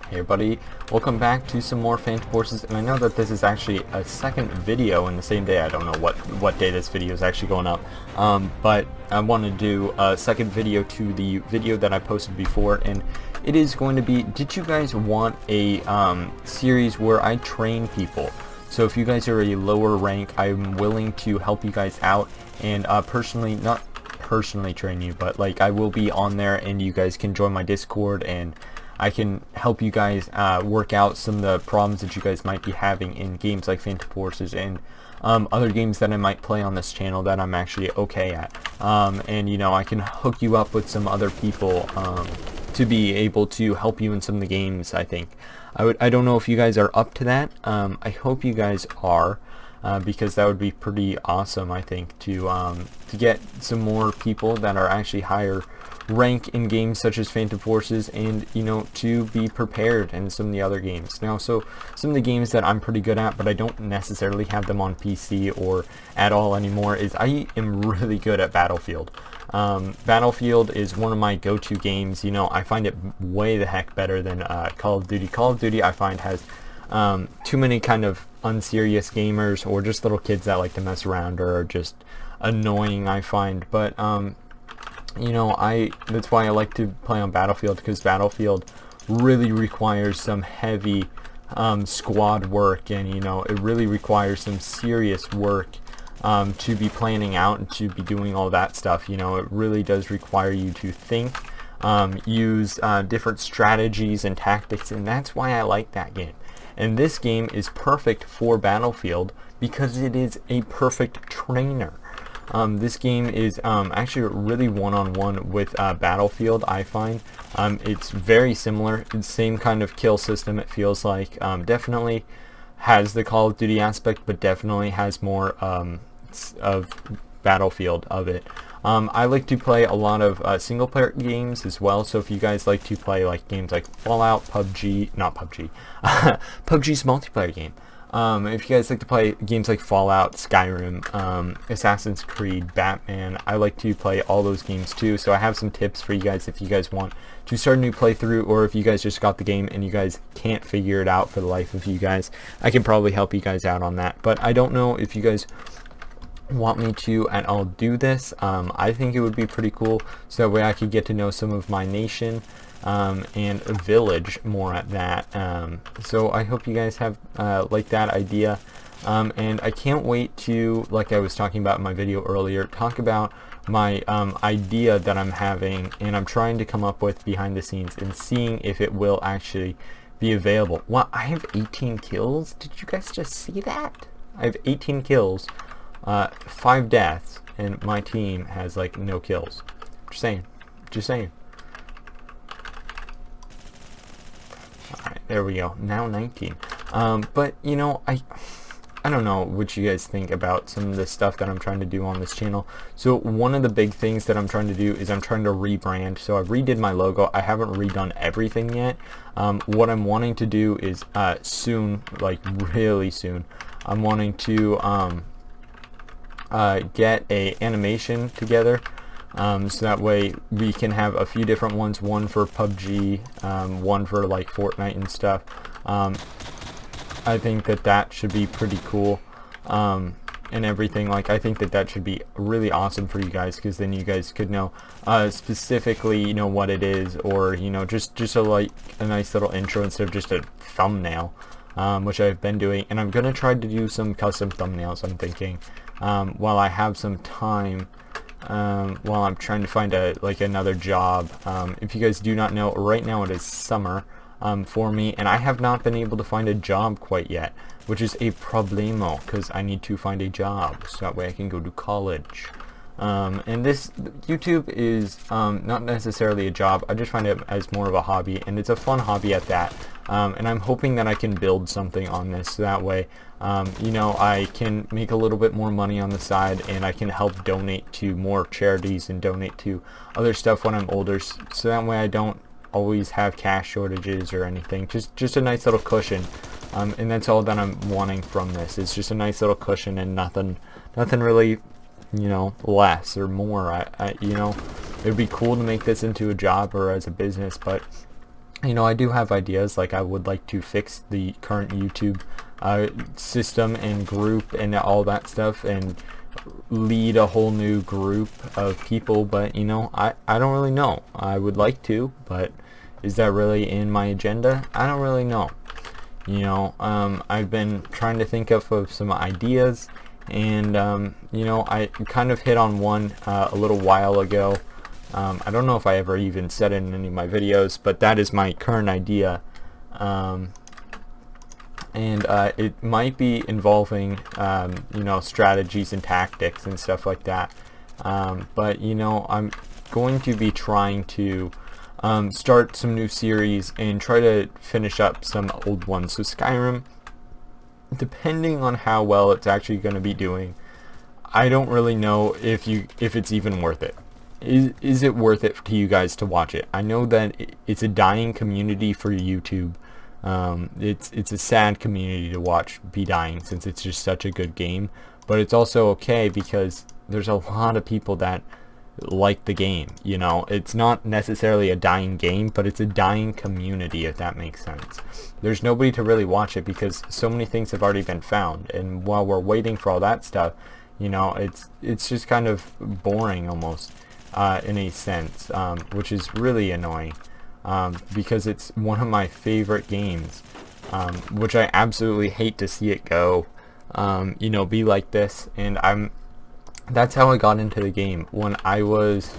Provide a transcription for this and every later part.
Hey everybody, welcome back to some more Phantom Forces, and I know that this is actually a second video in the same day. I don't know what day this video is actually going up, but I want to do a second video to the video that I posted before, and it is going to be, did you guys want a series where I train people? So if you guys are a lower rank, I'm willing to help you guys out, and personally, not personally train you, but like I will be on there and you guys can join my Discord and I can help you guys work out some of the problems that you guys might be having in games like Phantom Forces and other games that I might play on this channel that I'm actually okay at. And you know, I can hook you up with some other people to be able to help you in some of the games. I think I don't know if you guys are up to that. I hope you guys are. Because that would be pretty awesome, I think, to get some more people that are actually higher rank in games such as Phantom Forces, and you know, to be prepared in some of the other games. Now, so some of the games that I'm pretty good at, but I don't necessarily have them on PC or at all anymore, is I am really good at Battlefield. Battlefield is one of my go-to games. You know, I find it way the heck better than Call of Duty. Call of Duty I find has too many kind of unserious gamers or just little kids that like to mess around or are just annoying, I find. But you know, that's why I like to play on Battlefield, because Battlefield really requires some heavy squad work, and you know, it really requires some serious work to be planning out and to be doing all that stuff. You know, it really does require you to think, use different strategies and tactics, and that's why I like that game. And this game is perfect for Battlefield because it is a perfect trainer. This game is actually really one-on-one with Battlefield, I find. It's very similar. It's the same kind of kill system, it feels like. Definitely has the Call of Duty aspect, but definitely has more of Battlefield of it. I like to play a lot of single-player games as well, so if you guys like to play like games like Fallout, PUBG, not PUBG, PUBG's multiplayer game. If you guys like to play games like Fallout, Skyrim, Assassin's Creed, Batman, I like to play all those games too, so I have some tips for you guys if you guys want to start a new playthrough, or if you guys just got the game and you guys can't figure it out for the life of you guys. I can probably help you guys out on that, but I don't know if you guys want me to and I'll do this. I think it would be pretty cool, so that way I could get to know some of my nation and a village more at that. So I hope you guys have like that idea, and I can't wait to, like I was talking about in my video earlier, talk about my idea that I'm having and I'm trying to come up with behind the scenes and seeing if it will actually be available. Wow, I have 18 kills. Did you guys just see that? I have 18 kills, 5 deaths, and my team has like no kills. Just saying. Just saying. Alright, there we go. Now 19. But you know, I don't know what you guys think about some of the stuff that I'm trying to do on this channel. So one of the big things that I'm trying to do is I'm trying to rebrand. So I redid my logo. I haven't redone everything yet. What I'm wanting to do is soon, like really soon, I'm wanting to get a animation together, so that way we can have a few different ones, one for PUBG, one for like Fortnite and stuff. I think that should be pretty cool, and everything. Like, I think that should be really awesome for you guys, because then you guys could know specifically, you know, what it is, or you know, just a like a nice little intro instead of just a thumbnail, which I've been doing. And I'm gonna try to do some custom thumbnails, I'm thinking, while I have some time, while I'm trying to find another job. If you guys do not know, right now it is summer for me, and I have not been able to find a job quite yet, which is a problemo, because I need to find a job so that way I can go to college. And this YouTube is not necessarily a job. I just find it as more of a hobby, and it's a fun hobby at that. And I'm hoping that I can build something on this, so that way you know, I can make a little bit more money on the side, and I can help donate to more charities and donate to other stuff when I'm older, so that way I don't always have cash shortages or anything. Just a nice little cushion, and that's all that I'm wanting from this. It's just a nice little cushion and nothing really, you know, less or more. You know, it would be cool to make this into a job or as a business, but you know, I do have ideas. Like, I would like to fix the current YouTube system and group and all that stuff, and lead a whole new group of people, but you know, I don't really know. I would like to, but is that really in my agenda? I don't really know. You know, I've been trying to think of some ideas, and you know, I kind of hit on one a little while ago. I don't know if I ever even said it in any of my videos, but that is my current idea. And it might be involving you know, strategies and tactics and stuff like that, but you know, I'm going to be trying to start some new series and try to finish up some old ones. So Skyrim, depending on how well it's actually going to be doing, I don't really know if it's even worth it. Is it worth it to you guys to watch it? I know that it's a dying community for YouTube. It's a sad community to watch be dying, since it's just such a good game, but it's also okay because there's a lot of people that like the game. You know, it's not necessarily a dying game, but it's a dying community, if that makes sense. There's nobody to really watch it because so many things have already been found, and while we're waiting for all that stuff, you know, it's just kind of boring almost, in a sense, which is really annoying. Because it's one of my favorite games, which I absolutely hate to see it go, you know, be like this. And that's how I got into the game when I was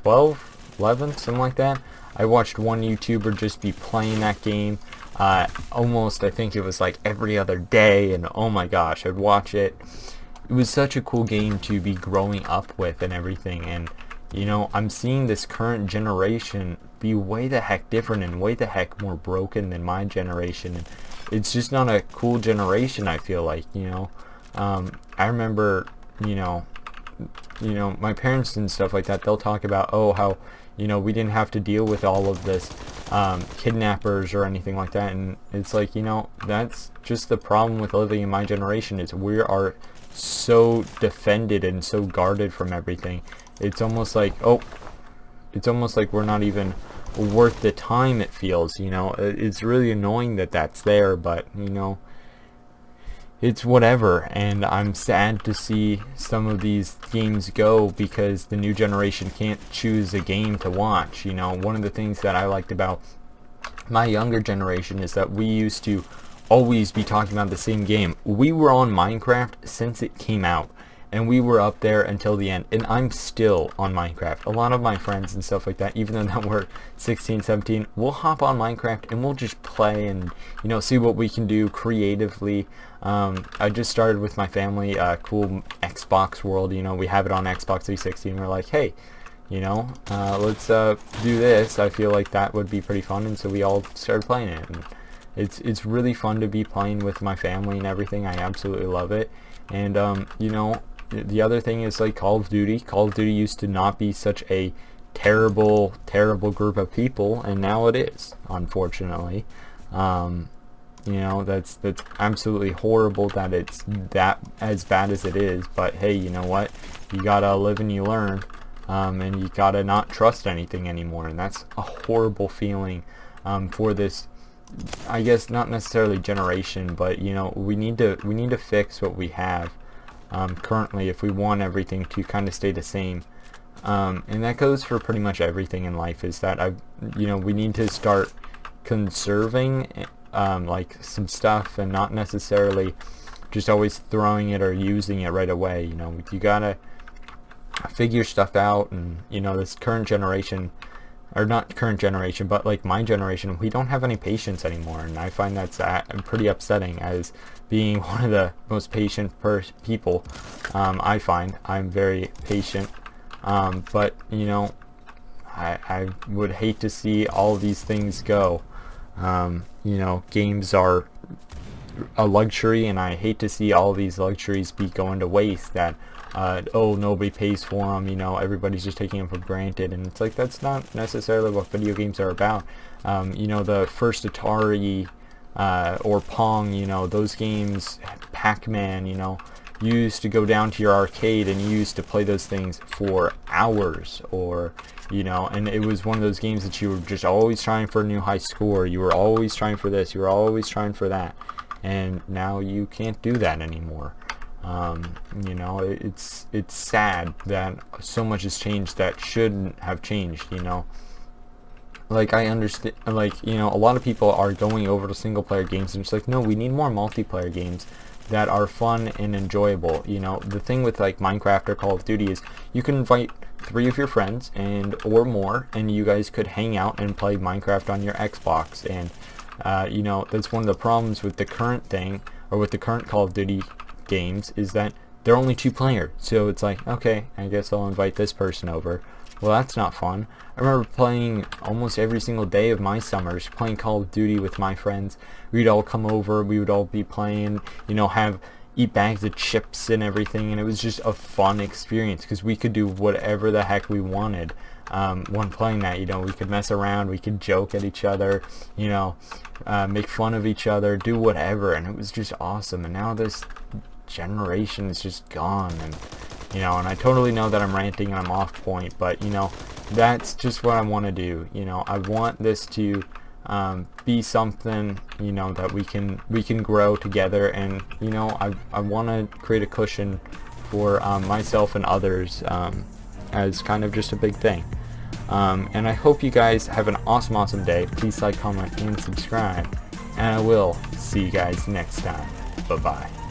12, 11, something like that. I watched one YouTuber just be playing that game, almost, I think it was like every other day, and oh my gosh, I'd watch it. It was such a cool game to be growing up with and everything, and you know, I'm seeing this current generation be way the heck different and way the heck more broken than my generation, and it's just not a cool generation, I feel like, you know. I remember, you know, my parents and stuff like that, they'll talk about, oh, how, you know, we didn't have to deal with all of this kidnappers or anything like that, and it's like, you know, that's just the problem with living in my generation, is we are so defended and so guarded from everything. It's almost like, oh, it's almost like we're not even worth the time, it feels, you know. It's really annoying that that's there, but, you know, it's whatever. And I'm sad to see some of these games go because the new generation can't choose a game to watch. You know, one of the things that I liked about my younger generation is that we used to always be talking about the same game. We were on Minecraft since it came out, and we were up there until the end, and I'm still on Minecraft. A lot of my friends and stuff like that, even though that we're 16, 17, we'll hop on Minecraft and we'll just play and, you know, see what we can do creatively. I just started with my family a cool Xbox world. You know, we have it on Xbox 360, and we're like, hey, you know, let's do this. I feel like that would be pretty fun, and so we all started playing it. And it's really fun to be playing with my family and everything. I absolutely love it. And you know, the other thing is like Call of Duty. Call of Duty used to not be such a terrible group of people, and now it is, unfortunately. You know, that's absolutely horrible that it's that as bad as it is, but hey, you know what, you gotta live and you learn, and you gotta not trust anything anymore, and that's a horrible feeling for this, I guess, not necessarily generation, but you know, we need to fix what we have currently if we want everything to kind of stay the same. And that goes for pretty much everything in life, is that you know, we need to start conserving like some stuff, and not necessarily just always throwing it or using it right away. You know, you gotta figure stuff out. And you know, this current generation, or not current generation, but like my generation, we don't have any patience anymore, and I find that's pretty upsetting, as being one of the most patient people. I find I'm very patient, but you know, I would hate to see all these things go. You know, games are a luxury, and I hate to see all these luxuries be going to waste, that oh, nobody pays for them, you know, everybody's just taking them for granted. And it's like, that's not necessarily what video games are about. You know, the first Atari or Pong, you know, those games, Pac-Man, you know, you used to go down to your arcade and you used to play those things for hours, or you know, and it was one of those games that you were just always trying for a new high score, you were always trying for this, you were always trying for that, and now you can't do that anymore. You know, it's sad that so much has changed that shouldn't have changed, you know. Like, I understand, like, you know, a lot of people are going over to single player games and it's like, no, we need more multiplayer games that are fun and enjoyable. You know, the thing with like Minecraft or Call of Duty is you can invite 3 of your friends and or more, and you guys could hang out and play Minecraft on your Xbox. And you know, that's one of the problems with the current thing, or with the current Call of Duty games, is that they're only 2 player. So it's like, okay, I guess I'll invite this person over. Well, that's not fun. I remember playing almost every single day of my summers, playing Call of Duty with my friends. We'd all come over, we would all be playing, you know, eat bags of chips and everything, and it was just a fun experience because we could do whatever the heck we wanted when playing that. You know, we could mess around, we could joke at each other, you know, make fun of each other, do whatever, and it was just awesome. And now this generation is just gone, and you know, and I totally know that I'm ranting and I'm off point, but you know, that's just what I want to do. You know, I want this to be something, you know, that we can grow together, and you know, I want to create a cushion for myself and others as kind of just a big thing. And I hope you guys have an awesome day. Please like, comment, and subscribe, and I will see you guys next time. Bye bye.